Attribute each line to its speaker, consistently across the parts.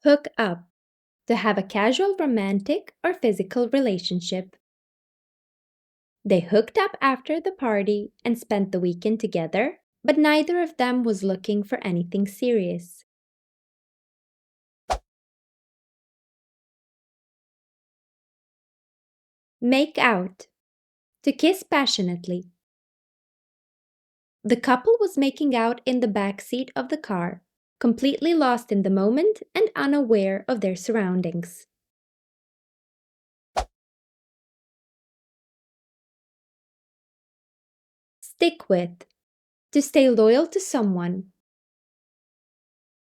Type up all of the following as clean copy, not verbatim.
Speaker 1: Hook up, to have a casual romantic or physical relationship. They hooked up after the party and spent the weekend together, but neither of them was looking for anything serious. Make out, to kiss passionately. The couple was making out in the back seat of the car, completely lost in the moment and unaware of their surroundings. Stick with, to stay loyal to someone.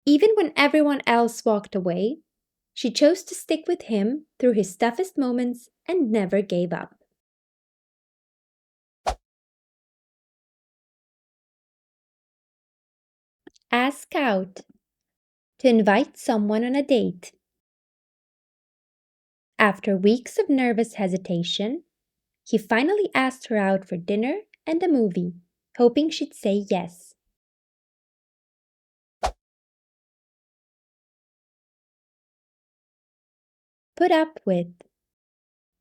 Speaker 1: Even when everyone else walked away, she chose to stick with him through his toughest moments and never gave up. Ask out, to invite someone on a date. After weeks of nervous hesitation, he finally asked her out for dinner and a movie, hoping she'd say yes. Put up with,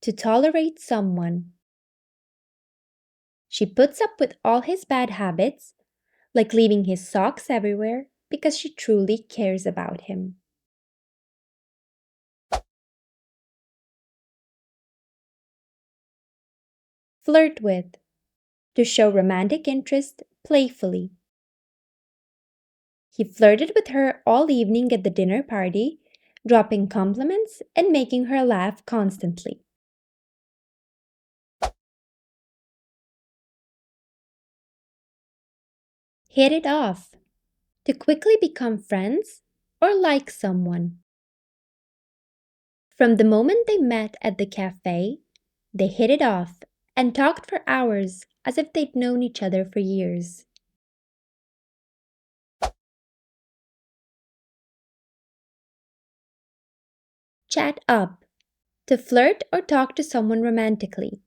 Speaker 1: to tolerate someone. She puts up with all his bad habits, like leaving his socks everywhere, because she truly cares about him. Flirt with, to show romantic interest playfully. He flirted with her all evening at the dinner party, dropping compliments and making her laugh constantly. Hit it off, to quickly become friends or like someone. From the moment they met at the cafe, they hit it off and talked for hours as if they'd known each other for years. Chat up, to flirt or talk to someone romantically.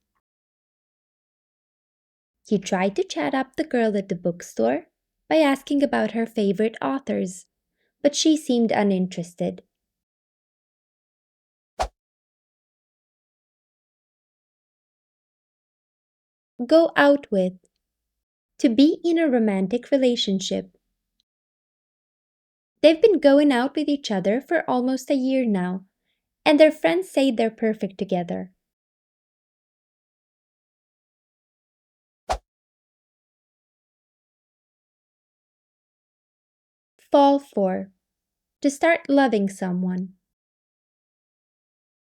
Speaker 1: He tried to chat up the girl at the bookstore by asking about her favorite authors, but she seemed uninterested. Go out with, to be in a romantic relationship. They've been going out with each other for almost a year now, and their friends say they're perfect together. Fall for, to start loving someone.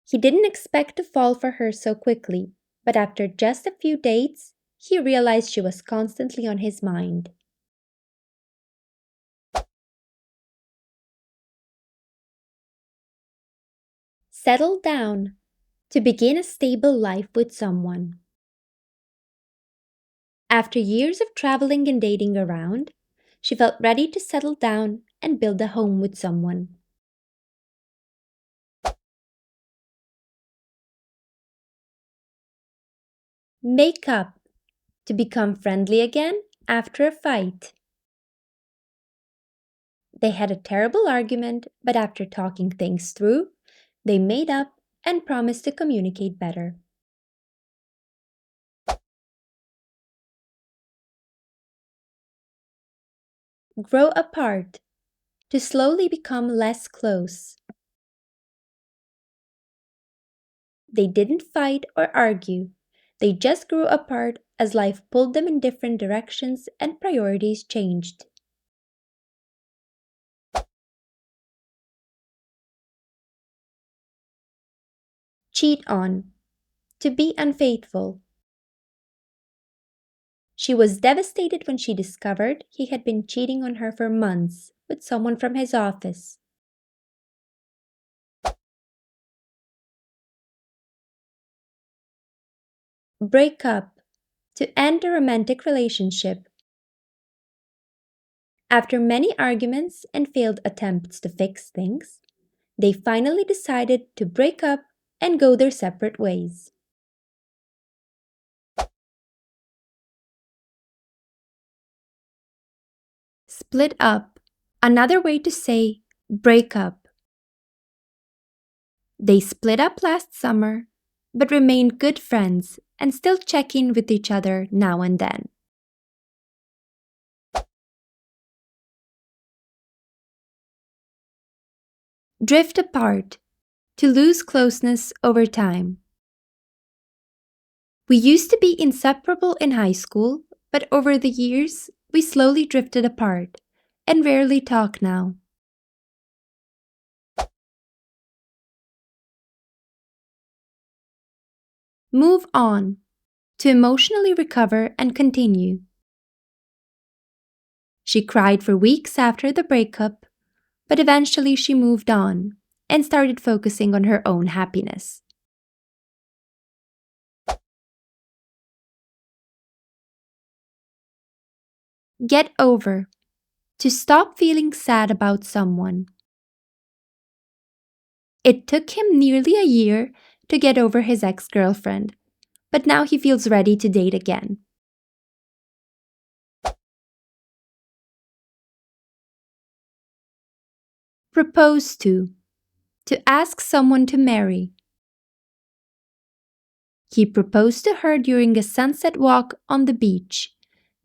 Speaker 1: He didn't expect to fall for her so quickly, but after just a few dates, he realized she was constantly on his mind. Settle down, to begin a stable life with someone. After years of traveling and dating around, she felt ready to settle down and build a home with someone. Make up, to become friendly again after a fight. They had a terrible argument, but after talking things through, they made up and promised to communicate better. Grow apart, to slowly become less close. They didn't fight or argue. They just grew apart as life pulled them in different directions and priorities changed. Cheat on, to be unfaithful. She was devastated when she discovered he had been cheating on her for months with someone from his office. Break up, to end a romantic relationship. After many arguments and failed attempts to fix things, they finally decided to break up and go their separate ways. Split up, another way to say break up. They split up last summer, but remained good friends and still check in with each other now and then. Drift apart, to lose closeness over time. We used to be inseparable in high school, but over the years, we slowly drifted apart and rarely talk now. Move on, to emotionally recover and continue. She cried for weeks after the breakup, but eventually she moved on and started focusing on her own happiness. Get over, to stop feeling sad about someone. It took him nearly a year to get over his ex girlfriend, but now he feels ready to date again. Propose to ask someone to marry. He proposed to her during a sunset walk on the beach,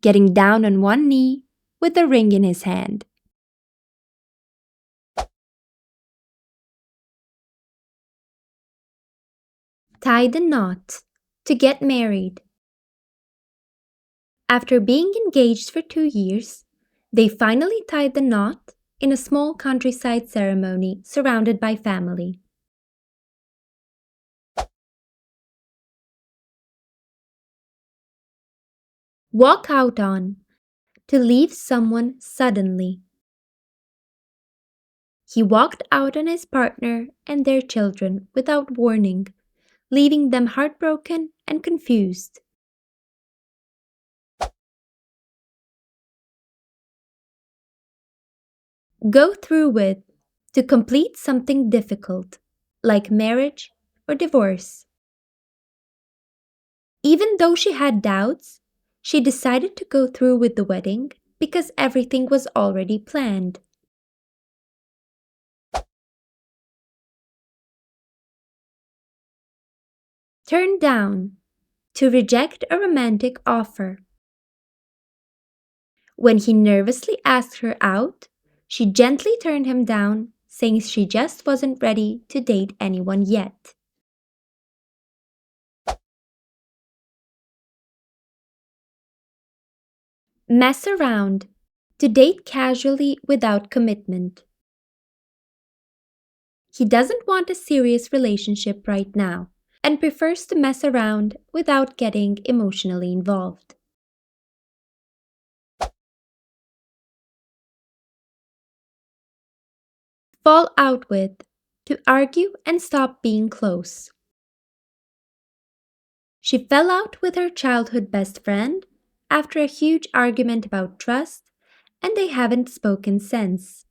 Speaker 1: getting down on one knee with a ring in his hand. Tie the knot, to get married. After being engaged for 2 years, they finally tied the knot in a small countryside ceremony surrounded by family. Walk out on, to leave someone suddenly. He walked out on his partner and their children without warning, leaving them heartbroken and confused. Go through with, to complete something difficult, like marriage or divorce. Even though she had doubts, she decided to go through with the wedding because everything was already planned. Turn down, to reject a romantic offer. When he nervously asked her out, she gently turned him down, saying she just wasn't ready to date anyone yet. Mess around, to date casually without commitment. He doesn't want a serious relationship right now and prefers to mess around without getting emotionally involved. Fall out with, to argue and stop being close. She fell out with her childhood best friend after a huge argument about trust, and they haven't spoken since.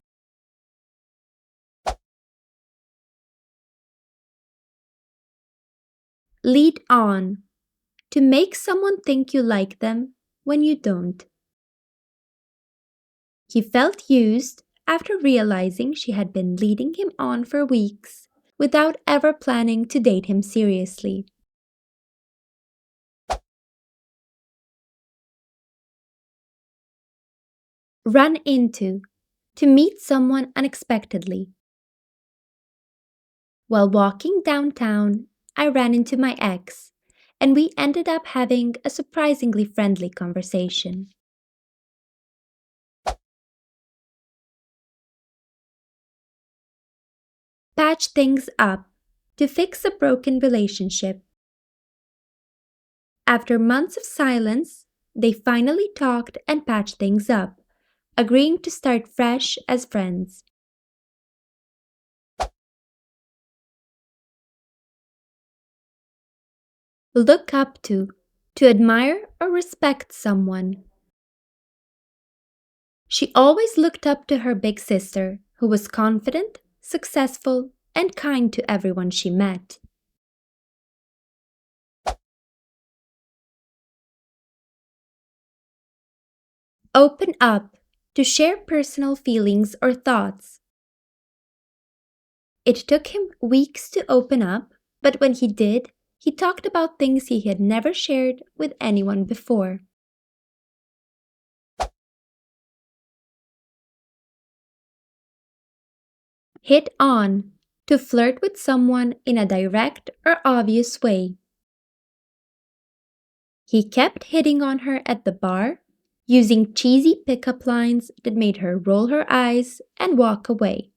Speaker 1: Lead on, to make someone think you like them when you don't. He felt used after realizing she had been leading him on for weeks without ever planning to date him seriously. Run into, to meet someone unexpectedly. While walking downtown, I ran into my ex, and we ended up having a surprisingly friendly conversation. Patch things up, to fix a broken relationship. After months of silence, they finally talked and patched things up, agreeing to start fresh as friends. Look up to admire or respect someone. She always looked up to her big sister, who was confident, successful, and kind to everyone she met. Open up, to share personal feelings or thoughts. It took him weeks to open up, but when he did, he talked about things he had never shared with anyone before. Hit on, to flirt with someone in a direct or obvious way. He kept hitting on her at the bar, using cheesy pickup lines that made her roll her eyes and walk away.